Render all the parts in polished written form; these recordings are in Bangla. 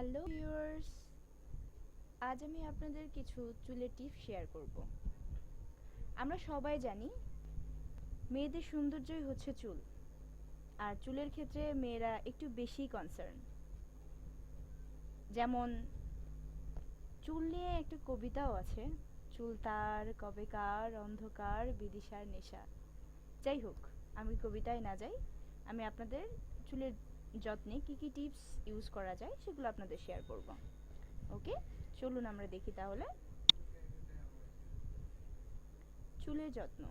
হ্যালো ভিউয়ার্স, আজ আমি আপনাদের কিছু চুলের টিপস শেয়ার করব। আমরা সবাই জানি মেয়েদের সৌন্দর্যই হচ্ছে চুল, আর চুলের ক্ষেত্রে মেয়েরা একটু বেশি কনসার্ন। যেমন চুল নিয়ে একটা কবিতাও আছে, চুল তার কবেকার অন্ধকার বিদিশার নেশা। যাই হোক, আমি কবিতায় না যাই, আমি আপনাদের চুলের যত্নে কি কি টিপস ইউজ করা যায় সেগুলো আপনাদের শেয়ার করব। ওকে, চলুন আমরা দেখি তাহলে। চুলের যত্ন।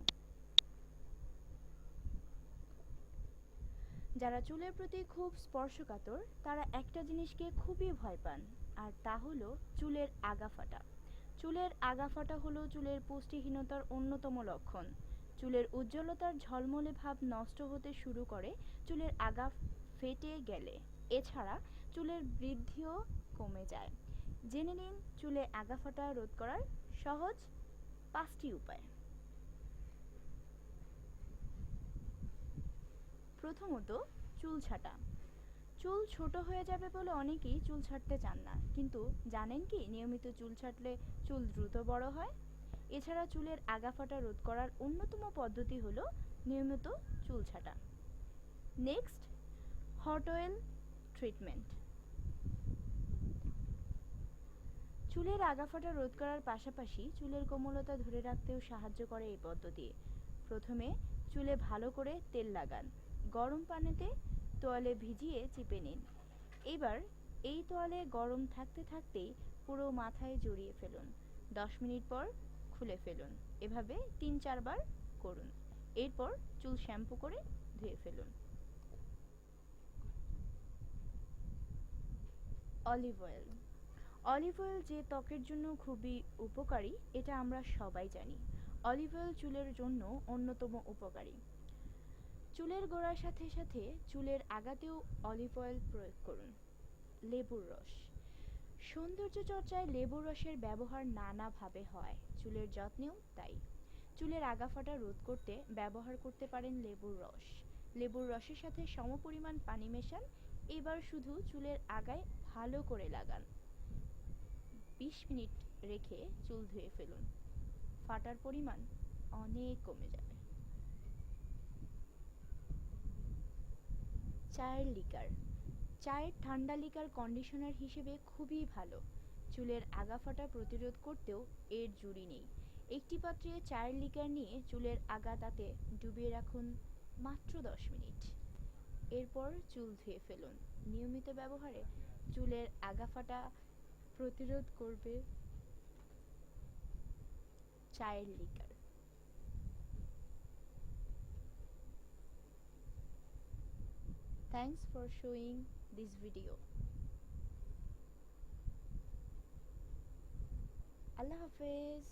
যারা চুলের প্রতি খুব স্পর্শকাতর তারা একটা জিনিসকে খুবই ভয় পান, আর তা হলো চুলের আগা ফাটা। চুলের আগা ফাটা হলো চুলের পুষ্টিহীনতার অন্যতম লক্ষণ। চুলের উজ্জ্বলতার ঝলমলে ভাব নষ্ট হতে শুরু করে চুলের আগা ফেটে গেলে। এছাড়া চুলের বৃদ্ধিও কমে যায়। জেনে নিন চুলে আগা ফাটা রোধ করার সহজ 5টি উপায়। প্রথমত, চুল ছাঁটা। চুল ছোট হয়ে যাবে বলে অনেকেই চুল ছাঁটতে চান না, কিন্তু জানেন কি নিয়মিত চুল ছাঁটলে চুল দ্রুত বড় হয়। এছাড়া চুলের আগা ফাটা রোধ করার অন্যতম পদ্ধতি হলো নিয়মিত চুল ছাঁটা। Next, hot oil treatment. চুলের আগা ফাটা রোধ করার পাশাপাশি চুলের কোমলতা ধরে রাখতেও সাহায্য করে এই পদ্ধতি। প্রথমে চুলে ভালো করে তেল লাগান, গরম পানিতে তোয়ালে ভিজিয়ে চিপে নিন। এবার এই তোয়ালে গরম থাকতে থাকতেই পুরো মাথায় জড়িয়ে ফেলুন। 10 মিনিট পর খুলে ফেলুন। এভাবে 3-4 বার করুন। এরপর চুল শ্যাম্পু করে ধুয়ে ফেলুন। Olive oil. অলিভ অয়েল যে ত্বকের জন্য খুবই উপকারী এটা আমরা সবাই জানি। অলিভ অয়েল চুলের জন্য অন্যতম উপকারী। চুলের গোড়ার সাথে সাথে চুলের আগাতেও অলিভ অয়েল প্রয়োগ করুন। লেবুর রস। সৌন্দর্য চর্চায় লেবুর রসের ব্যবহার নানাভাবে হয়, চুলের যত্নেও তাই। চুলের আগা ফাটা রোধ করতে ব্যবহার করতে পারেন লেবুর রস। লেবুর রসের সাথে সমপরিমাণ পানি মেশান। এবার শুধু চুলের আগায় ভালো করে লাগান। 20 মিনিট রেখে চুল ধুয়ে ফেলুন। ফাটার পরিমাণ অনেক কমে যাবে। চায়ের লিকার। চায়ের ঠান্ডা লিকার কন্ডিশনার হিসেবে খুবই ভালো। চুলের আগা ফাটা প্রতিরোধ করতেও এর জুড়ি নেই। একটি পাত্রে চায়ের লিকার নিয়ে চুলের আগা তাতে ডুবিয়ে রাখুন মাত্র 10 মিনিট। এরপর চুল ধুয়ে ফেলুন। নিয়মিত ব্যবহারে চুলের আগা ফাটা প্রতিরোধ করবে চায়ের liquor. Thanks for showing this video. আল্লাহ হাফেজ।